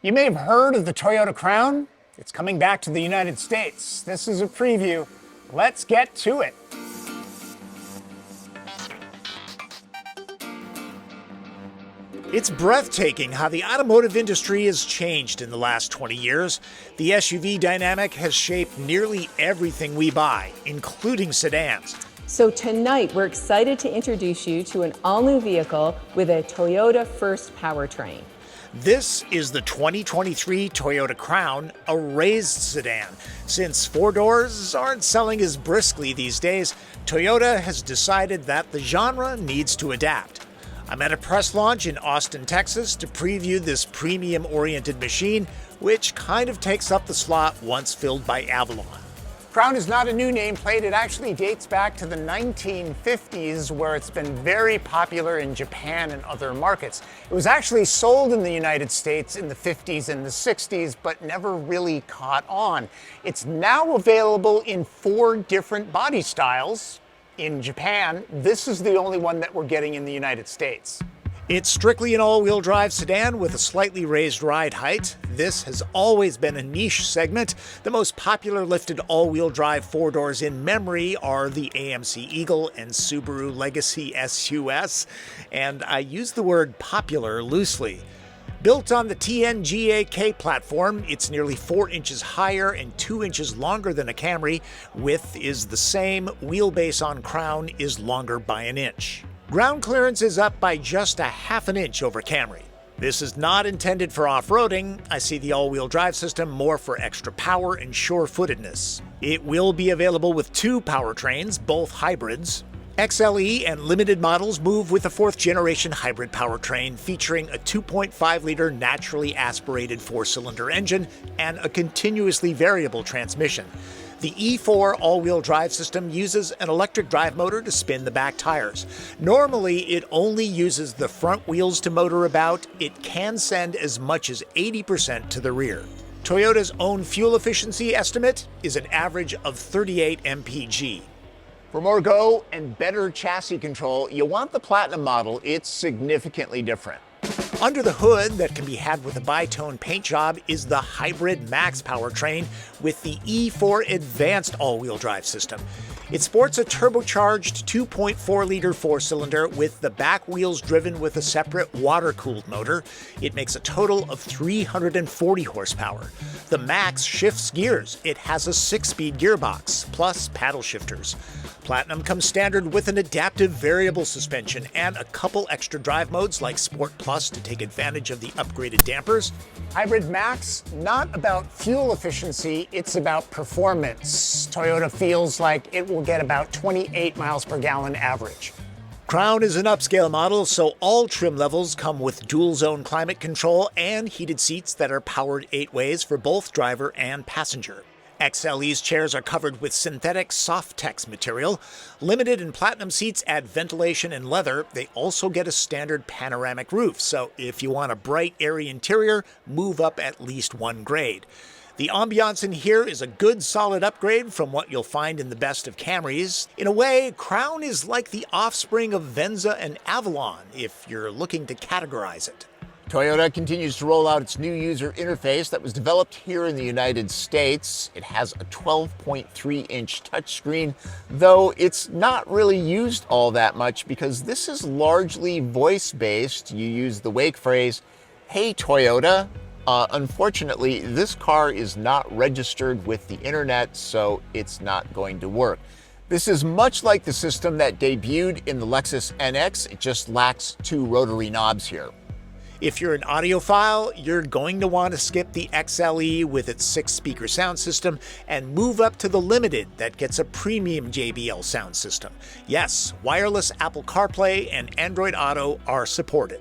You may have heard of the Toyota Crown. It's coming back to the United States. This is a preview. Let's get to it. It's breathtaking how the automotive industry has changed in the last 20 years. The SUV dynamic has shaped nearly everything we buy, including sedans. So tonight, we're excited to introduce you to an all-new vehicle with a Toyota First powertrain. This is the 2023 Toyota Crown, a raised sedan. Since four doors aren't selling as briskly these days, Toyota has decided that the genre needs to adapt. I'm at a press launch in Austin, Texas to preview this premium-oriented machine, which kind of takes up the slot once filled by Avalon. Crown is not a new nameplate. It actually dates back to the 1950s, where it's been very popular in Japan and other markets. It was actually sold in the United States in the 50s and the 60s, but never really caught on. It's now available in 4 different body styles. In Japan, this is the only one that we're getting in the United States. It's strictly an all-wheel drive sedan with a slightly raised ride height. This has always been a niche segment. The most popular lifted all-wheel drive four doors in memory are the AMC Eagle and Subaru Legacy SUS, and I use the word popular loosely. Built on the TNGA-K platform, it's nearly 4 inches higher and 2 inches longer than a Camry. Width is the same. Wheelbase on Crown is longer by an inch. Ground clearance is up by just a half an inch over Camry. This is not intended for off-roading. I see the all-wheel drive system more for extra power and sure-footedness. It will be available with 2 powertrains, both hybrids. XLE and limited models move with a 4th-generation hybrid powertrain featuring a 2.5-liter naturally aspirated 4-cylinder engine and a continuously variable transmission. The E4 all-wheel drive system uses an electric drive motor to spin the back tires. Normally, it only uses the front wheels to motor about. It can send as much as 80% to the rear. Toyota's own fuel efficiency estimate is an average of 38 mpg. For more go and better chassis control, you want the Platinum model. It's significantly different. Under the hood that can be had with a bi-tone paint job is the hybrid Max Powertrain with the E4 advanced all-wheel drive system. It sports a turbocharged 2.4-liter 4-cylinder with the back wheels driven with a separate water-cooled motor. It makes a total of 340 horsepower. The Max shifts gears. It has a 6-speed gearbox, plus paddle shifters. Platinum comes standard with an adaptive variable suspension and a couple extra drive modes like Sport Plus to take advantage of the upgraded dampers. Hybrid Max, not about fuel efficiency, it's about performance. Toyota feels like it will get about 28 miles per gallon average. Crown is an upscale model, so all trim levels come with dual-zone climate control and heated seats that are powered 8 ways for both driver and passenger. XLE's chairs are covered with synthetic Softex material. Limited and Platinum seats add ventilation and leather. They also get a standard panoramic roof, so if you want a bright, airy interior, move up at least 1 grade. The ambiance in here is a good, solid upgrade from what you'll find in the best of Camrys. In a way, Crown is like the offspring of Venza and Avalon, if you're looking to categorize it. Toyota continues to roll out its new user interface that was developed here in the United States. It has a 12.3-inch touchscreen, though it's not really used all that much because this is largely voice-based. You use the wake phrase, "Hey Toyota." Unfortunately, this car is not registered with the internet, so it's not going to work. This is much like the system that debuted in the Lexus NX. It just lacks 2 rotary knobs here. If you're an audiophile, you're going to want to skip the XLE with its 6-speaker sound system and move up to the Limited that gets a premium JBL sound system. Yes, wireless Apple CarPlay and Android Auto are supported.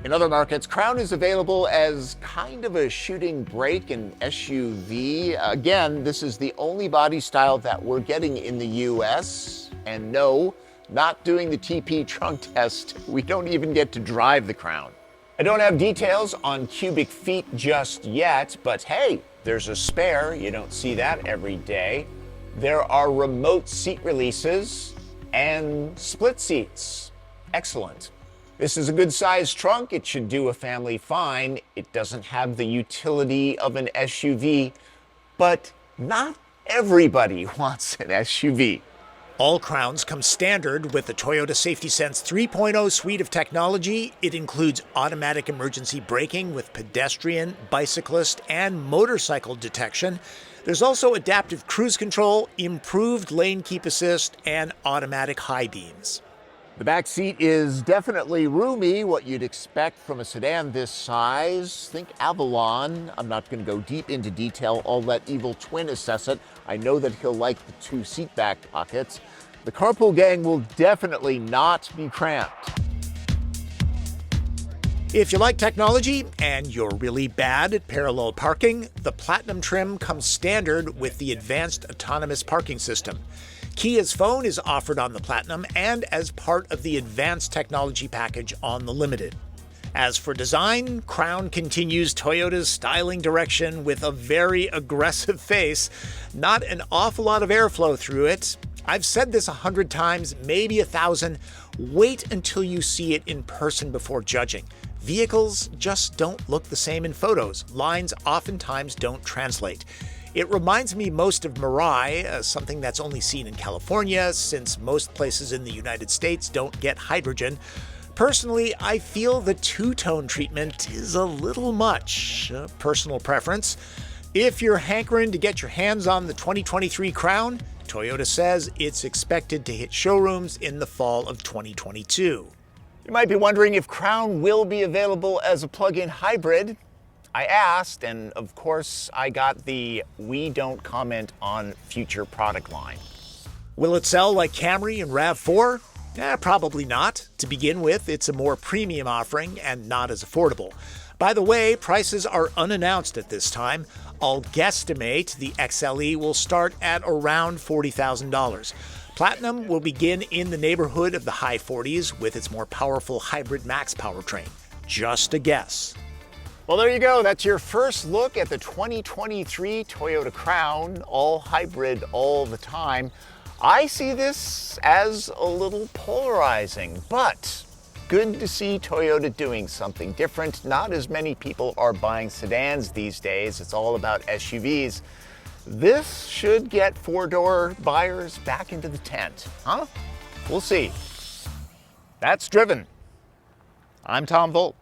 In other markets, Crown is available as kind of a shooting brake and SUV. Again, this is the only body style that we're getting in the US. And no, not doing the TP trunk test. We don't even get to drive the Crown. I don't have details on cubic feet just yet, but hey, there's a spare. You don't see that every day. There are remote seat releases and split seats. Excellent. This is a good sized trunk. It should do a family fine. It doesn't have the utility of an SUV, but not everybody wants an SUV. All Crowns come standard with the Toyota Safety Sense 3.0 suite of technology. It includes automatic emergency braking with pedestrian, bicyclist, and motorcycle detection. There's also adaptive cruise control, improved lane keep assist, and automatic high beams. The back seat is definitely roomy, what you'd expect from a sedan this size. Think Avalon. I'm not going to go deep into detail. I'll let Evil Twin assess it. I know that he'll like the 2 seat back pockets. The carpool gang will definitely not be cramped. If you like technology and you're really bad at parallel parking, the Platinum trim comes standard with the advanced autonomous parking system. Kia's phone is offered on the Platinum and as part of the advanced technology package on the Limited. As for design, Crown continues Toyota's styling direction with a very aggressive face. Not an awful lot of airflow through it. I've said this 100 times, maybe 1,000. Wait until you see it in person before judging. Vehicles just don't look the same in photos. Lines oftentimes don't translate. It reminds me most of Mirai, something that's only seen in California, since most places in the United States don't get hydrogen. Personally, I feel the two-tone treatment is a little much. Personal preference. If you're hankering to get your hands on the 2023 Crown, Toyota says it's expected to hit showrooms in the fall of 2022. You might be wondering if Crown will be available as a plug-in hybrid. I asked, and of course, I got the "we don't comment on future product" line. Will it sell like Camry and RAV4? Probably not. To begin with, it's a more premium offering and not as affordable. By the way, prices are unannounced at this time. I'll guesstimate the XLE will start at around $40,000. Platinum will begin in the neighborhood of the high 40s with its more powerful hybrid Max Powertrain. Just a guess. Well, there you go. That's your first look at the 2023 Toyota Crown, all hybrid all the time. I see this as a little polarizing, but good to see Toyota doing something different. Not as many people are buying sedans these days. It's all about SUVs. This should get four-door buyers back into the tent, huh? We'll see. That's Driven. I'm Tom Voelk.